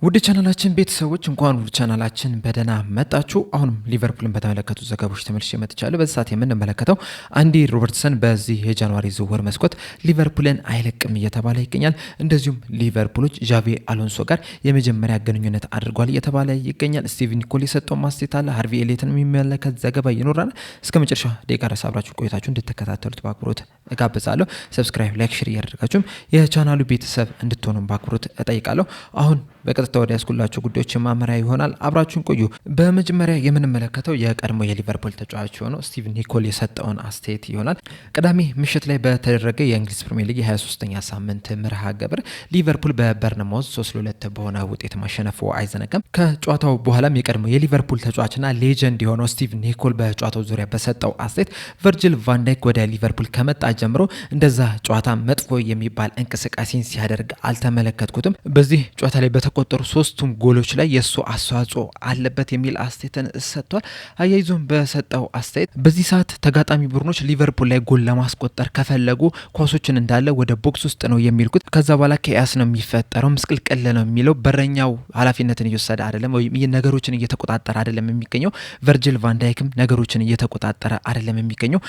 ውድ ቻናላችን ቤተሰቦች እንኳን ውድ ቻናላችን በደህና መጣችሁ። አሁንም ሊቨርፑልን በተመለከቱ ዘገባዎች ተመልሼ መጥቻለሁ። በዚህ ሰዓት የምንመለከተው አንዲ ሮበርትሰን በዚህ የጃንዋሪ ዝውውር መስኮት ሊቨርፑልን አይለቅም እየተባለ ይገኛል። እንደዚሁም ሊቨርፑሎች ዣቪ አሎንሶ ጋር የመጀመሪያ ግንኙነት አድርጓል እየተባለ ይገኛል። ስቲቭን ኒኮል የሰጠው ማስቴት አለ። ሃርቪ ኤሊየትን የሚመለከት ዘገባ ይኖራል። እስከ መጨረሻ ደቂቃ ድረስ አብራችሁ ቆይታችሁ እንድትከታተሉት በአክብሮት እጋብዛለሁ። ሰብስክራይብ፣ ላይክ፣ ሼር እያደረጋችሁም የቻናሉ ቤተሰብ እንድትሆኑ በአክብሮት እጠይቃለሁ። አሁን በቀጥታ ወደ ያስኩላችሁ ጉዳዮች ማመሪያ ይሆናል። አብራችሁን ቆዩ። በመጀመሪያ የምንመለከተው የቀድሞ የሊቨርፑል ተጫዋች የሆነው ስቲቭን ኒኮል የሰጠውን አስተያየት ይሆናል። ቅዳሜ ምሽት ላይ በተደረገ የእንግሊዝ ፕሪሚየር ሊግ የ23ኛ ሳምንት መርሃ ግብር ሊቨርፑል በበርንማውዝ 3-2 በሆነ ውጤት ማሸነፉ አይዘነጋም። ከጨዋታው በኋላም የቀድሞ የሊቨርፑል ተጫዋችና ሌጀንድ የሆነው ስቲቭን ኒኮል በጨዋታው ዙሪያ በሰጠው አስተያየት ቨርጂል ቫንዳይክ ወደ ሊቨርፑል ከመጣ ጀምሮ እንደዛ ጨዋታ መጥፎ የሚባል እንቅስቃሴን ሲያደርግ አልተመለከትኩትም። በዚህ ጨዋታ ላይ በተቆጠሩ ሶስቱም ጎሎች ላይ የሱ አስተዋጽኦ አለበት የሚል አስተያየትን ሰጥቷል። አያይዞም በሰጠው አስተያየት በዚህ ሰዓት ተጋጣሚ ቡድኖች ሊቨርፑል ላይ ጎል ለማስቆጠር ከፈለጉ ኳሶችን እንዳለ ወደ ቦክስ ውስጥ ነው የሚልኩት። ከዛ በኋላ ከያስ ነው የሚፈጠረው፣ ምስቅልቅል ነው የሚለው። በረኛው ኃላፊነትን እየወሰደ አይደለም ወይም ነገሮችን እየተቆጣጠረ አይደለም የሚገኘው። ቨርጂል ቫንዳይክም ነገሮችን እየተቆጣጠረ አይደለም የሚገኘው።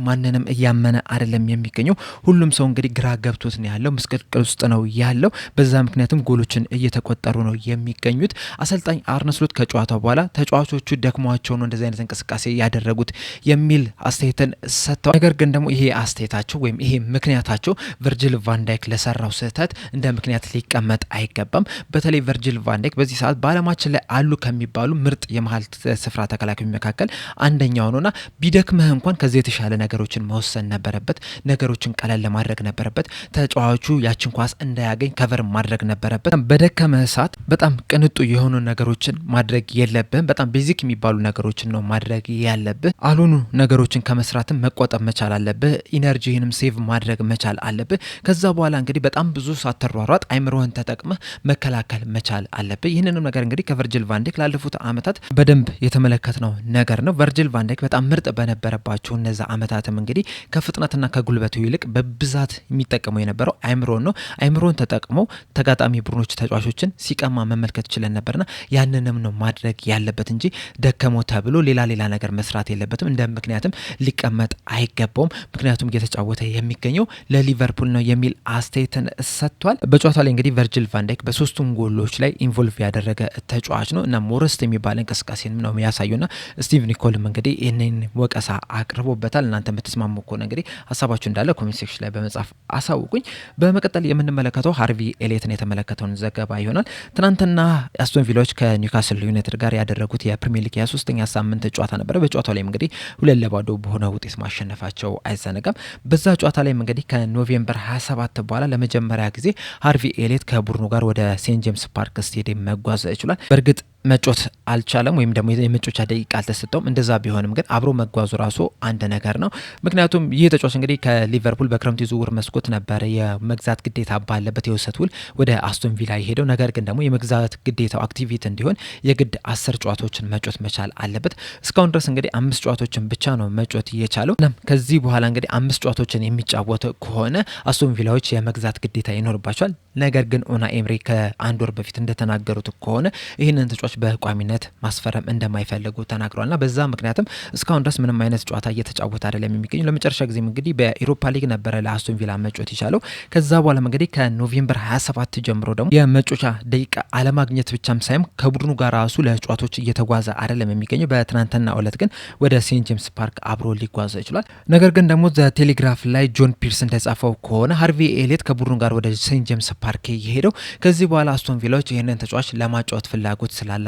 ማንንም እያመነ አይደለም የሚገኘው። ሁሉም ሰው እንግዲህ ግራ ገብቶት ነው ያለው፣ ምስቅልቅል ውስጥ ነው ያለው። በዛ ምክንያቱም ጎሎችን እየተቆጠሩ ነው የሚገኙት። አሰልጣኝ አርነ ስሎት ከጨዋታው በኋላ ተጫዋቾቹ ደክሟቸው ነው እንደዚህ አይነት እንቅስቃሴ ያደረጉት የሚል አስተያየትን ሰጥተዋል። ነገር ግን ደግሞ ይሄ አስተያየታቸው ወይም ይሄ ምክንያታቸው ቨርጂል ቫንዳይክ ለሰራው ስህተት እንደ ምክንያት ሊቀመጥ አይገባም። በተለይ ቨርጂል ቫንዳይክ በዚህ ሰዓት በዓለማችን ላይ አሉ ከሚባሉ ምርጥ የመሀል ስፍራ ተከላካዮች መካከል አንደኛው ነውና ቢደክመህ እንኳን ከዚህ የተሻለ ነገሮችን መወሰን ነበረበት። ነገሮችን ቀለል ለማድረግ ነበረበት። ተጫዋቹ ያችን ኳስ እንዳያገኝ ከቨር ማድረግ ነበረበት። በደከመ ሰዓት በጣም ቅንጡ የሆኑ ነገሮችን ማድረግ የለብህም። በጣም ቤዚክ የሚባሉ ነገሮችን ነው ማድረግ ያለብህ። አልሆኑ ነገሮችን ከመስራትም መቆጠብ መቻል አለብህ። ኢነርጂህንም ሴቭ ማድረግ መቻል አለብህ። ከዛ በኋላ እንግዲህ በጣም ብዙ ሳትሯሯጥ አይምሮህን ተጠቅመህ መከላከል መቻል አለብህ። ይህንንም ነገር እንግዲህ ከቨርጂል ቫንዳይክ ላለፉት አመታት በደንብ የተመለከትነው ነገር ነው። ቨርጂል ቫንዳይክ በጣም ምርጥ በነበረባቸው እነዛ አመታትም እንግዲህ ከፍጥነትና ከጉልበቱ ይልቅ በብዛት የሚጠቀመው የነበረው አይምሮን ነው። አይምሮን ተጠቅመው ተጋጣሚ ቡድኖች ተጫዋቾችን ሲቀማ መመልከት ችለን ነበርና ያንንም ነው ማድረግ ያለበት እንጂ ደከመው ተብሎ ሌላ ነገር መስራት የለበትም። እንደ ምክንያትም ሊቀመጥ አይገባውም። ምክንያቱም እየተጫወተ የሚገኘው ለሊቨርፑል ነው የሚል አስተያየትን ሰጥቷል። በጨዋታ ላይ እንግዲህ ቨርጂል ቫንዳይክ በሶስቱም ጎሎች ላይ ኢንቮልቭ ያደረገ ተጫዋች ነው እና ሞረስት የሚባል እንቅስቃሴ ነው ያሳዩና ስቲቭ ኒኮልም እንግዲህ ይህንን ወቀሳ አቅርቦበታል። እናንተ የምትስማሙ ከሆነ እንግዲህ ሀሳባችሁ እንዳለ ኮሜንት ሴክሽን ላይ በመጻፍ አሳውቁኝ። በመቀጠል የምንመለከተው ሃርቪ ኤሊየትን የተመለከተውን ዘገባ ይሆናል። ትናንትና አስቶን ቪላዎች ከኒውካስል ዩናይትድ ጋር ያደረጉት የፕሪሚየር ሊግ የ3ኛ ሳምንት ጨዋታ ነበረ። በጨዋታው ላይም እንግዲህ 2-0 በሆነ ውጤት ማሸነፋቸው አይዘነጋም። በዛ ጨዋታ ላይም እንግዲህ ከኖቬምበር 27 በኋላ ለመጀመሪያ ጊዜ ሃርቪ ኤሊየት ከቡድኑ ጋር ወደ ሴንት ጄምስ ፓርክ ስቴዲየም መጓዝ ችሏል። በእርግጥ መጮት አልቻለም ወይም ደግሞ የመጮቻ ደቂቃ አልተሰጠውም። እንደዛ ቢሆንም ግን አብሮ መጓዙ ራሱ አንድ ነገር ነው። ምክንያቱም ይህ ተጫዋች እንግዲህ ከሊቨርፑል በክረምት ዝውውር መስኮት ነበረ የመግዛት ግዴታ ባለበት የውሰት ውል ወደ አስቶን ቪላ የሄደው። ነገር ግን ደግሞ የመግዛት ግዴታው አክቲቪቲ እንዲሆን የግድ 10 ጨዋታዎችን መጮት መቻል አለበት። እስካሁን ድረስ እንግዲህ 5 ጨዋታዎችን ብቻ ነው መጮት የቻለው። ከዚህ በኋላ እንግዲህ 5 ጨዋታዎችን የሚጫወት ከሆነ አስቶን ቪላዎች የመግዛት ግዴታ ይኖርባቸዋል። ነገር ግን ኡናይ ኤምሪ ከአንድ ወር በፊት እንደተናገሩት ከሆነ ይህንን ተጫዋች በቋሚነት ማስፈረም እንደማይፈልጉ ተናግሯልና በዛ ምክንያትም እስካሁን ድረስ ምንም አይነት ጨዋታ እየተጫወተ አይደለም የሚገኘው። ለመጨረሻ ጊዜም እንግዲህ በኢሮፓ ሊግ ነበረ ለአስቶን ቪላ መጮት የቻለው። ከዛ በኋላ እንግዲህ ከኖቬምበር 27 ጀምሮ ደግሞ የመጮቻ ደቂቃ አለማግኘት ብቻም ሳይም ከቡድኑ ጋር ራሱ ለጨዋታዎች እየተጓዘ አይደለም የሚገኘው። በትናንትና ዕለት ግን ወደ ሴንት ጄምስ ፓርክ አብሮ ሊጓዝ ይችላል። ነገር ግን ደግሞ ቴሌግራፍ ላይ ጆን ፒርስ እንደጻፈው ከሆነ ሃርቪ ኤሊየት ከቡድኑ ጋር ወደ ሴንት ጄምስ ፓርክ የሄደው ከዚህ በኋላ አስቶን ቪላዎች ይህንን ተጫዋች ለማጫወት ፍላጎት ስላላቸው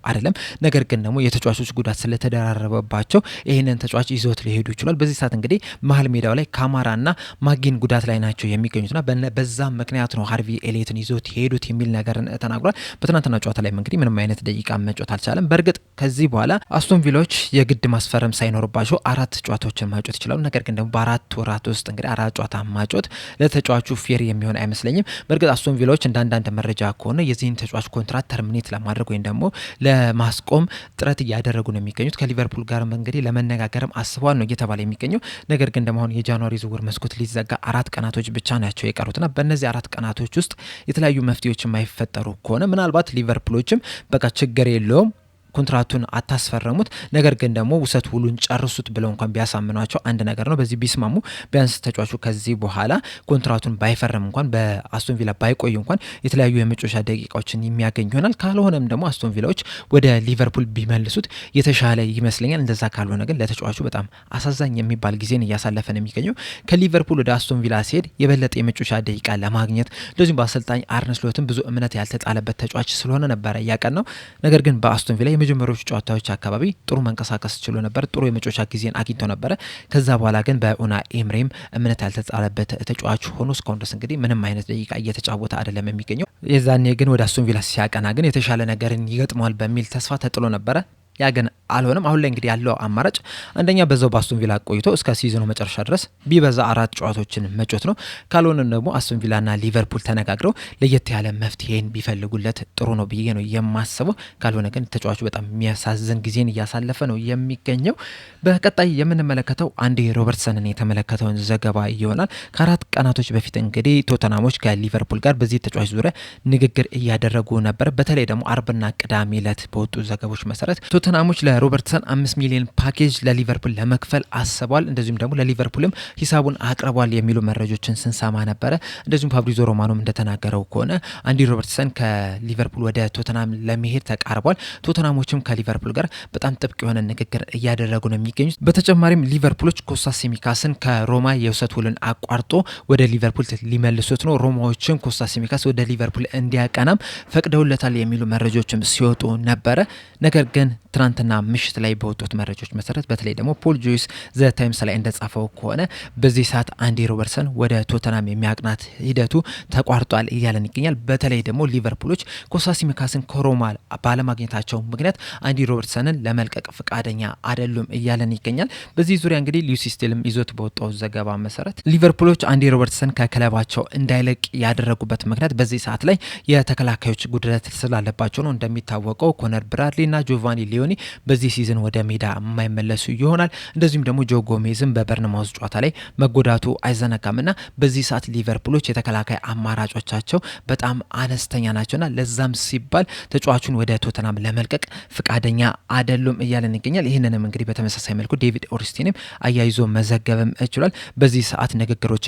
አይደለም። ነገር ግን ደግሞ የተጫዋቾች ጉዳት ስለተደራረበባቸው ይህንን ተጫዋች ይዞት ሊሄዱ ይችላል። በዚህ ሰዓት እንግዲህ መሀል ሜዳው ላይ ካማራና ማጊን ጉዳት ላይ ናቸው የሚገኙትና በዛ ምክንያት ነው ሃርቪ ኤሊየትን ይዞት ሄዱት የሚል ነገርን ተናግሯል። በትናንትና ጨዋታ ላይ እንግዲህ ምንም አይነት ደቂቃ መጮት አልቻለም። በእርግጥ ከዚህ በኋላ አስቶን ቪላዎች የግድ ማስፈረም ሳይኖርባቸው 4 ጨዋታዎችን ማጮት ይችላሉ። ነገር ግን ደግሞ በ4 ወራት ውስጥ እንግዲህ 4 ጨዋታ ማጮት ለተጫዋቹ ፌር የሚሆን አይመስለኝም። በእርግጥ በእርግጥ አስቶን ቪላዎች እንዳንዳንድ መረጃ ከሆነ የዚህን ተጫዋች ኮንትራት ተርሚኔት ለማድረግ ወይም ደግሞ ለማስቆም ጥረት እያደረጉ ነው የሚገኙት። ከሊቨርፑል ጋር እንግዲህ ለመነጋገርም አስበዋል ነው እየተባለ የሚገኘው። ነገር ግን ደግሞ አሁን የጃንዋሪ ዝውውር መስኮት ሊዘጋ 4 ቀናቶች ብቻ ናቸው የቀሩትና በእነዚህ 4 ቀናቶች ውስጥ የተለያዩ መፍትሄዎች የማይፈጠሩ ከሆነ ምናልባት ሊቨርፑሎችም በቃ ችግር የለውም ኮንትራቱን አታስፈረሙት፣ ነገር ግን ደግሞ ውሰት ሁሉን ጨርሱት ብለው እንኳን ቢያሳምኗቸው አንድ ነገር ነው። በዚህ ቢስማሙ ቢያንስ ተጫዋቹ ከዚህ በኋላ ኮንትራቱን ባይፈርም እንኳን በአስቶን ቪላ ባይቆይ እንኳን የተለያዩ የመጮሻ ደቂቃዎችን የሚያገኝ ይሆናል። ካልሆነም ደግሞ አስቶን ቪላዎች ወደ ሊቨርፑል ቢመልሱት የተሻለ ይመስለኛል። እንደዛ ካልሆነ ግን ለተጫዋቹ በጣም አሳዛኝ የሚባል ጊዜን እያሳለፈ ነው የሚገኘው። ከሊቨርፑል ወደ አስቶን ቪላ ሲሄድ የበለጠ የመጮሻ ደቂቃ ለማግኘት እንደዚሁም በአሰልጣኝ አርነ ስሎትም ብዙ እምነት ያልተጣለበት ተጫዋች ስለሆነ ነበረ ያቀን ነው። ነገር ግን በአስቶን ቪላ የመጀመሪያዎቹ ጨዋታዎች አካባቢ ጥሩ መንቀሳቀስ ችሎ ነበር። ጥሩ የመጮሻ ጊዜን አግኝቶ ነበረ። ከዛ በኋላ ግን በኡናይ ኤምሬም እምነት ያልተጣለበት ተጫዋች ሆኖ እስካሁን ድረስ እንግዲህ ምንም አይነት ደቂቃ እየተጫወተ አይደለም የሚገኘው። የዛኔ ግን ወደ አስቶን ቪላ ሲያቀና ግን የተሻለ ነገርን ይገጥመዋል በሚል ተስፋ ተጥሎ ነበረ። ያ ግን አልሆነም። አሁን ላይ እንግዲህ ያለው አማራጭ አንደኛ በዛው በአስቶን ቪላ ቆይቶ እስከ ሲዝኑ መጨረሻ ድረስ ቢበዛ 4 ጨዋታዎችን መጮት ነው። ካልሆነም ደግሞ አስቶን ቪላና ሊቨርፑል ተነጋግረው ለየት ያለ መፍትሄን ቢፈልጉለት ጥሩ ነው ብዬ ነው የማስበው። ካልሆነ ግን ተጫዋቹ በጣም የሚያሳዝን ጊዜን እያሳለፈ ነው የሚገኘው። በቀጣይ የምንመለከተው አንዲ ሮበርትሰንን የተመለከተውን ዘገባ ይሆናል። ከ4 ቀናቶች በፊት እንግዲህ ቶተናሞች ከሊቨርፑል ጋር በዚህ ተጫዋች ዙሪያ ንግግር እያደረጉ ነበር። በተለይ ደግሞ አርብና ቅዳሜ ዕለት በወጡ ዘገቦች መሰረት ቶተናሞች ለሮበርትሰን 5 ሚሊዮን ፓኬጅ ለሊቨርፑል ለመክፈል አስበዋል። እንደዚሁም ደግሞ ለሊቨርፑልም ሂሳቡን አቅርቧል የሚሉ መረጃዎችን ስንሰማ ነበረ። እንደዚሁም ፋብሪዞ ሮማኖም እንደተናገረው ከሆነ አንዲ ሮበርትሰን ከሊቨርፑል ወደ ቶተናም ለመሄድ ተቃርቧል። ቶተናሞችም ከሊቨርፑል ጋር በጣም ጥብቅ የሆነ ንግግር እያደረጉ ነው የሚገኙት። በተጨማሪም ሊቨርፑሎች ኮስታስ ሲሚካስን ከሮማ የውሰት ውልን አቋርጦ ወደ ሊቨርፑል ሊመልሱት ነው። ሮማዎችም ኮስታስ ሲሚካስ ወደ ሊቨርፑል እንዲያቀናም ፈቅደውለታል የሚሉ መረጃዎችም ሲወጡ ነበረ። ነገር ግን ትናንትና ምሽት ላይ በወጡት መረጃዎች መሰረት በተለይ ደግሞ ፖል ጆይስ ዘ ታይምስ ላይ እንደጻፈው ከሆነ በዚህ ሰዓት አንዲ ሮበርትሰን ወደ ቶተናም የሚያቅናት ሂደቱ ተቋርጧል እያለን ይገኛል። በተለይ ደግሞ ሊቨርፑሎች ኮስታስ ሲሚካስን ከሮማ ባለማግኘታቸው ምክንያት አንዲ ሮበርትሰንን ለመልቀቅ ፈቃደኛ አይደሉም እያለን ይገኛል። በዚህ ዙሪያ እንግዲህ ሉሲ ስቴልም ይዞት በወጣው ዘገባ መሰረት ሊቨርፑሎች አንዲ ሮበርትሰን ከክለባቸው እንዳይለቅ ያደረጉበት ምክንያት በዚህ ሰዓት ላይ የተከላካዮች ጉድለት ስላለባቸው ነው። እንደሚታወቀው ኮነር ብራድሊና ጆቫኒ ሊዮኒ በዚህ ሲዝን ወደ ሜዳ የማይመለሱ ይሆናል። እንደዚሁም ደግሞ ጆ ጎሜዝም በበርንማውዝ ጨዋታ ላይ መጎዳቱ አይዘነጋምና በዚህ ሰዓት ሊቨርፑሎች የተከላካይ አማራጮቻቸው በጣም አነስተኛ ናቸውና ለዛም ሲባል ተጫዋቹን ወደ ቶተናም ለመልቀቅ ፍቃደኛ አይደሉም እያለን ይገኛል። ይህንንም እንግዲህ በተመሳሳይ መልኩ ዴቪድ ኦርስቲንም አያይዞ መዘገብም ይችላል። በዚህ ሰዓት ንግግሮች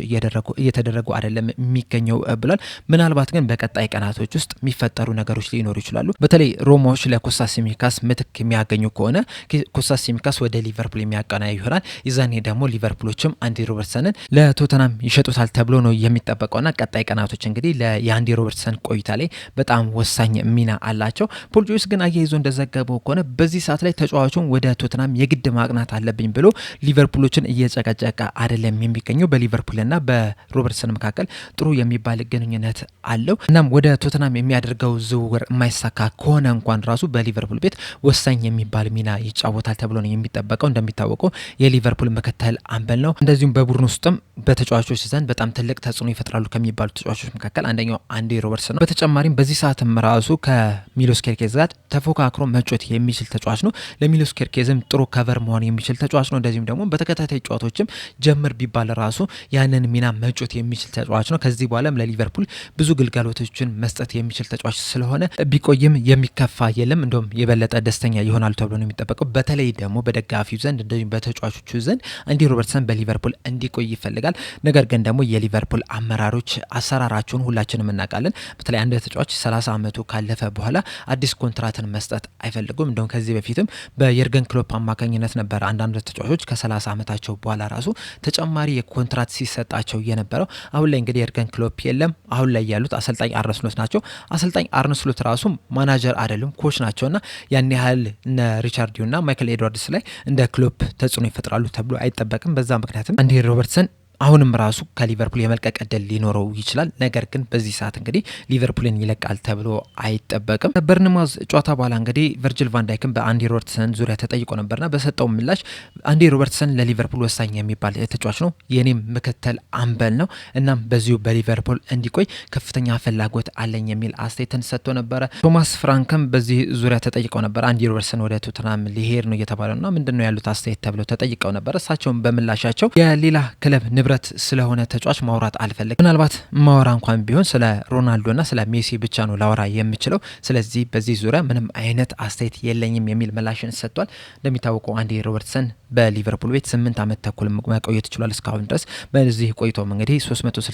እየተደረጉ አይደለም የሚገኘው ብሏል። ምናልባት ግን በቀጣይ ቀናቶች ውስጥ የሚፈጠሩ ነገሮች ሊኖሩ ይችላሉ። በተለይ ሮማዎች ለኮስታስ ሲሚካስ ምትክ የሚያገኙ ከሆነ ኮስታስ ሲሚካስ ወደ ሊቨርፑል የሚያቀና ይሆናል። ይዛኔ ደግሞ ሊቨርፑሎችም አንዲ ሮበርትሰንን ለቶተናም ይሸጡታል ተብሎ ነው የሚጠበቀውና ቀጣይ ቀናቶች እንግዲህ የአንዲ ሮበርትሰን ቆይታ ላይ በጣም ወሳኝ ሚና አላቸው። ፖል ጆይስ ግን አያይዞ እንደዘገበው ከሆነ በዚህ ሰዓት ላይ ተጫዋቹን ወደ ቶተናም የግድ ማቅናት አለብኝ ብሎ ሊቨርፑሎችን እየጨቀጨቀ አይደለም የሚገኘው። በሊቨርፑልና በሮበርትሰን መካከል ጥሩ የሚባል ግንኙነት አለው። እናም ወደ ቶተናም የሚያደርገው ዝውውር የማይሳካ ከሆነ እንኳን ራሱ በሊቨርፑል ቤት ወሳኝ የሚባል ሚና ይጫወታል ተብሎ ነው የሚጠበቀው። እንደሚታወቀው የሊቨርፑል ምክትል አምበል ነው። እንደዚሁም በቡድን ውስጥም በተጫዋቾች ዘንድ በጣም ትልቅ ተጽዕኖ ይፈጥራሉ ከሚባሉ ተጫዋቾች መካከል አንደኛው አንዲ ሮበርትሰን ነው። በተጨማሪም በዚህ ሰዓትም ራሱ ከሚሎስ ኬርኬዝ ጋር ተፎካክሮ መጮት የሚችል ተጫዋች ነው። ለሚሎስ ኬርኬዝም ጥሩ ከቨር መሆን የሚችል ተጫዋች ነው። እንደዚሁም ደግሞ በተከታታይ ጨዋታዎችም ጀምር ቢባል ራሱ ያንን ሚና መጮት የሚችል ተጫዋች ነው። ከዚህ በኋላም ለሊቨርፑል ብዙ ግልጋሎቶችን መስጠት የሚችል ተጫዋች ስለሆነ ቢቆይም የሚከፋ የለም። እንደውም የበለጠ ደስተኛ ይሆናል ተብሎ ነው የሚጠበቀው። በተለይ ደግሞ በደጋፊው ዘንድ እንደዚሁም በተጫዋቾቹ ዘንድ አንዲ ሮበርትሰን በሊቨርፑል እንዲቆይ ይፈልጋል። ነገር ግን ደግሞ የሊቨርፑል አመራሮች አሰራራቸውን ሁላችንም እናውቃለን። በተለይ አንድ ተጫዋች 30 ዓመቱ ካለፈ በኋላ አዲስ ኮንትራትን መስጠት አይፈልጉም። እንደውም ከዚህ በፊትም በየርገን ክሎፕ አማካኝነት ነበር አንዳንድ ተጫዋቾች ከ30 ዓመታቸው በኋላ ራሱ ተጨማሪ የኮንትራት ሲሰጣቸው የነበረው። አሁን ላይ እንግዲህ የርገን ክሎፕ የለም። አሁን ላይ ያሉት አሰልጣኝ አርነ ስሎት ናቸው። አሰልጣኝ አርነ ስሎት ራሱ ማናጀር አይደሉም፣ ኮች ናቸውና ያን ያህል እነ ሪቻርዲዮና ማይክል ኤድዋርድስ ላይ እንደ ክሎፕ ተጽዕኖ ይፈጥራሉ ተብሎ አይጠበቅም። በዛ ምክንያትም አንዲ ሮበርትሰን አሁንም ራሱ ከሊቨርፑል የመልቀቅ እድል ሊኖረው ይችላል። ነገር ግን በዚህ ሰዓት እንግዲህ ሊቨርፑልን ይለቃል ተብሎ አይጠበቅም። በርንማውዝ ጨዋታ በኋላ እንግዲህ ቨርጅል ቫን ዳይክም በአንዲ ሮበርትሰን ዙሪያ ተጠይቆ ነበርና በሰጠው ምላሽ አንዲ ሮበርትሰን ለሊቨርፑል ወሳኝ የሚባል ተጫዋች ነው፣ የኔም ምክትል አምበል ነው፣ እናም በዚሁ በሊቨርፑል እንዲቆይ ከፍተኛ ፍላጎት አለኝ የሚል አስተያየትን ሰጥቶ ነበረ። ቶማስ ፍራንክም በዚህ ዙሪያ ተጠይቀው ነበር። አንዲ ሮበርትሰን ወደ ቶተንሃም ሊሄድ ነው እየተባለና ምንድነው ያሉት አስተያየት ተብለው ተጠይቀው ነበር። እሳቸውም በምላሻቸው የሌላ ክለብ ንብረት ስለሆነ ተጫዋች ማውራት አልፈለግም፣ ምናልባት ማወራ እንኳን ቢሆን ስለ ሮናልዶና ስለ ሜሲ ብቻ ነው ላወራ የምችለው፣ ስለዚህ በዚህ ዙሪያ ምንም አይነት አስተያየት የለኝም የሚል ምላሽን ሰጥቷል። እንደሚታወቀው አንዲ ሮበርትሰን በሊቨርፑል ቤት 8 ዓመት ተኩል መቆየት ይችላል እስካሁን ድረስ። በዚህ ቆይቶም እንግዲህ 364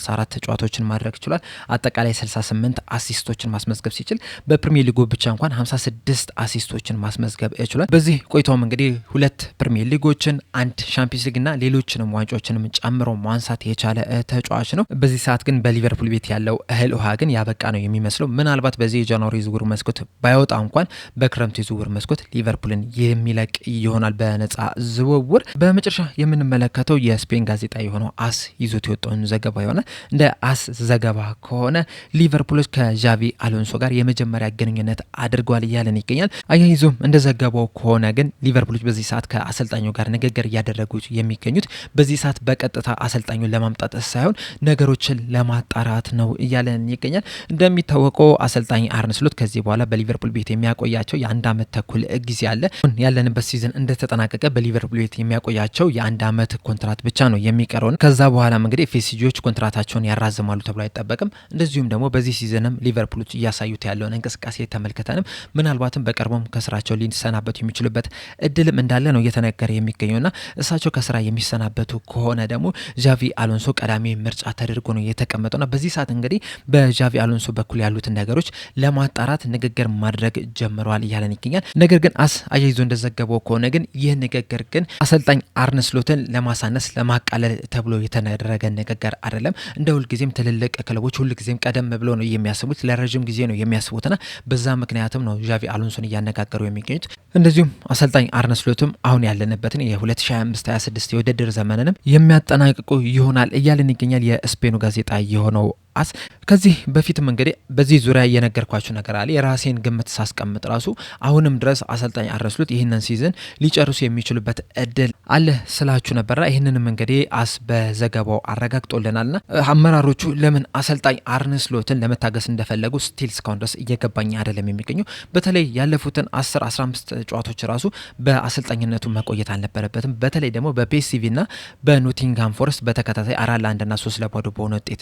ጨዋታዎችን ማድረግ ይችላል። አጠቃላይ 68 አሲስቶችን ማስመዝገብ ሲችል በፕሪሚየር ሊጉ ብቻ እንኳን 56 አሲስቶችን ማስመዝገብ ይችላል። በዚህ ቆይቶም እንግዲህ 2 ፕሪሚየር ሊጎችን፣ 1 ሻምፒዮንስ ሊግና ሌሎችንም ዋንጫዎችንም ጨምሮ ማንሳት የቻለ ተጫዋች ነው። በዚህ ሰዓት ግን በሊቨርፑል ቤት ያለው እህል ውሃ ግን ያበቃ ነው የሚመስለው። ምናልባት በዚህ የጃንዋሪ ዝውውር መስኮት ባይወጣ እንኳን በክረምቱ የዝውውር መስኮት ሊቨርፑልን የሚለቅ ይሆናል በነጻ ዝውውር። በመጨረሻ የምንመለከተው የስፔን ጋዜጣ የሆነው አስ ይዞት የወጣውን ዘገባ ይሆናል። እንደ አስ ዘገባ ከሆነ ሊቨርፑሎች ከዣቪ አሎንሶ ጋር የመጀመሪያ ግንኙነት አድርጓል እያለን ይገኛል። አያይዞም እንደ ዘገባው ከሆነ ግን ሊቨርፑሎች በዚህ ሰዓት ከአሰልጣኙ ጋር ንግግር እያደረጉ የሚገኙት በዚህ ሰዓት በቀጥታ አሰልጣኙን ለማምጣት ሳይሆን ነገሮችን ለማጣራት ነው እያለን ይገኛል። እንደሚታወቀው አሰልጣኝ አርነ ስሎት ከዚህ በኋላ በሊቨርፑል ቤት የሚያቆያቸው የ1 ዓመት ተኩል ጊዜ አለ። ያለንበት ሲዝን እንደተጠናቀቀ በሊቨርፑል ቤት የሚያቆያቸው የ1 ዓመት ኮንትራት ብቻ ነው የሚቀረው። ከዛ በኋላም እንግዲህ ኤፍኤስጂዎች ኮንትራታቸውን ያራዝማሉ ተብሎ አይጠበቅም። እንደዚሁም ደግሞ በዚህ ሲዝንም ሊቨርፑሎች እያሳዩት ያለውን እንቅስቃሴ ተመልክተንም ምናልባትም በቅርቡም ከስራቸው ሊሰናበቱ የሚችሉበት እድልም እንዳለ ነው እየተነገረ የሚገኘውና እሳቸው ከስራ የሚሰናበቱ ከሆነ ደግሞ ዣቪ አሎንሶ ቀዳሚ ምርጫ ተደርጎ ነው የተቀመጠውና በዚህ ሰዓት እንግዲህ በዣቪ አሎንሶ በኩል ያሉትን ነገሮች ለማጣራት ንግግር ማድረግ ጀምረዋል እያለን ይገኛል። ነገር ግን አያይዞ እንደዘገበው ከሆነ ግን ይህ ንግግር ግን አሰልጣኝ አርነ ስሎትን ለማሳነስ ለማቃለል ተብሎ የተደረገ ንግግር አይደለም። እንደ ሁልጊዜም ትልልቅ ክለቦች ሁልጊዜም ቀደም ብሎ ነው የሚያስቡት፣ ለረጅም ጊዜ ነው የሚያስቡትና በዛ ምክንያትም ነው ዣቪ አሎንሶን እያነጋገሩ የሚገኙት። እንደዚሁም አሰልጣኝ አርነ ስሎትም አሁን ያለንበትን የ2025/26 የውድድር ዘመንንም የሚያጠናቅቁ ይሆናል እያለን ይገኛል የስፔኑ ጋዜጣ የሆነው አስ። ከዚህ በፊትም እንግዲህ በዚህ ዙሪያ የነገርኳችሁ ነገር አለ። የራሴን ግምት ሳስቀምጥ ራሱ አሁንም ድረስ አሰልጣኝ አርነ ስሎት ይህንን ሲዝን ሊጨርሱ የሚችሉበት እድል አለ ስላችሁ ነበርና ይህንንም እንግዲህ አስ በዘገባው አረጋግጦልናልና አመራሮቹ ለምን አሰልጣኝ አርነ ስሎትን ለመታገስ እንደፈለጉ ስቲል እስካሁን ድረስ እየገባኝ አይደለም የሚገኘው። በተለይ ያለፉትን 10-15 ጨዋታዎች ራሱ በአሰልጣኝነቱ መቆየት አልነበረበትም። በተለይ ደግሞ በፒኤስቪና በኖቲንግሃም ፎረስት በተከታታይ 4-1 እና 3-0 በሆነ ውጤት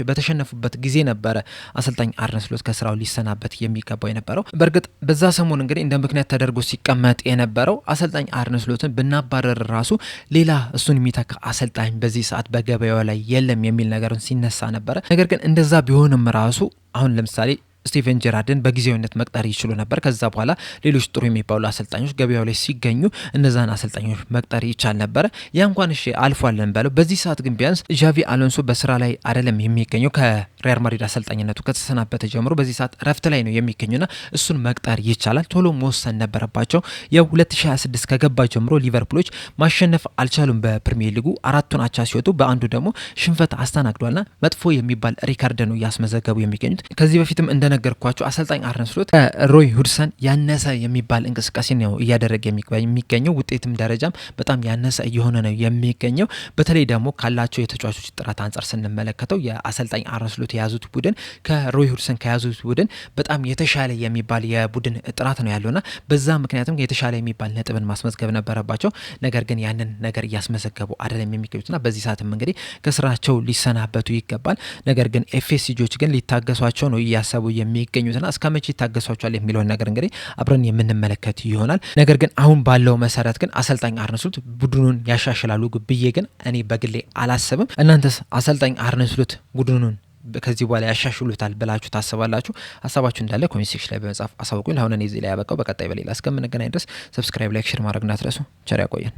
በተሸነፉበት ጊዜ ነበረ አሰልጣኝ አርነ ስሎት ከስራው ሊሰናበት የሚገባው የነበረው። በእርግጥ በዛ ሰሞን እንግዲህ እንደ ምክንያት ተደርጎ ሲቀመጥ የነበረው አሰልጣኝ አርነ ስሎትን ብናባረር ራሱ ሌላ እሱን የሚተካ አሰልጣኝ በዚህ ሰዓት በገበያው ላይ የለም የሚል ነገርን ሲነሳ ነበረ። ነገር ግን እንደዛ ቢሆንም ራሱ አሁን ለምሳሌ ስቲቨን ጀራርድን በጊዜያዊነት መቅጠር ይችሉ ነበር። ከዛ በኋላ ሌሎች ጥሩ የሚባሉ አሰልጣኞች ገበያው ላይ ሲገኙ እነዛን አሰልጣኞች መቅጠር ይቻል ነበረ። ያ እንኳን እሺ አልፏለን ባለው በዚህ ሰዓት ግን ቢያንስ ዣቪ አሎንሶ በስራ ላይ አይደለም የሚገኘው። ከሪያል ማድሪድ አሰልጣኝነቱ ከተሰናበተ ጀምሮ በዚህ ሰዓት ረፍት ላይ ነው የሚገኙና እሱን መቅጠር ይቻላል። ቶሎ መወሰን ነበረባቸው። የ2026 ከገባ ጀምሮ ሊቨርፑሎች ማሸነፍ አልቻሉም። በፕሪሚየር ሊጉ 4ቱን አቻ ሲወጡ በአንዱ ደግሞ ሽንፈት አስተናግዷልና መጥፎ የሚባል ሪካርድ ነው እያስመዘገቡ የሚገኙት። ከዚህ በፊትም እንደነገርኳቸው አሰልጣኝ አርነ ስሎት ሮይ ሁድሰን ያነሰ የሚባል እንቅስቃሴ ነው እያደረገ የሚገኘው። ውጤትም ደረጃም በጣም ያነሰ እየሆነ ነው የሚገኘው። በተለይ ደግሞ ካላቸው የተጫዋቾች ጥራት አንጻር ስንመለከተው የአሰልጣኝ አርነ ስሎት የያዙት ቡድን ከሮይ ሁድሰን ከያዙት ቡድን በጣም የተሻለ የሚባል የቡድን ጥራት ነው ያለውና በዛ ምክንያቱም የተሻለ የሚባል ነጥብን ማስመዝገብ ነበረባቸው። ነገር ግን ያንን ነገር እያስመዘገቡ አይደለም የሚገኙትና በዚህ ሰዓትም እንግዲህ ከስራቸው ሊሰናበቱ ይገባል። ነገር ግን ኤፍኤስጂዎች ግን ሊታገሷቸው ነው እያሰቡ የሚገኙትና እስከመቼ ይታገሷቸዋል የሚለውን ነገር እንግዲህ አብረን የምንመለከት ይሆናል። ነገር ግን አሁን ባለው መሰረት ግን አሰልጣኝ አርነ ስሎት ቡድኑን ያሻሽላሉ ብዬ ግን እኔ በግሌ አላስብም። እናንተስ አሰልጣኝ አርነ ስሎት ቡድኑን ከዚህ በኋላ ያሻሽሉታል ብላችሁ ታስባላችሁ? ሀሳባችሁ እንዳለ ኮሜንት ሴክሽን ላይ በመጻፍ አሳውቁኝ። ለአሁን እኔ እዚህ ላይ ያበቃው። በቀጣይ በሌላ እስከምንገናኝ ድረስ ሰብስክራይብ፣ ላይክ፣ ሼር ማድረግ እንዳትረሱ። ቸር ያቆየን።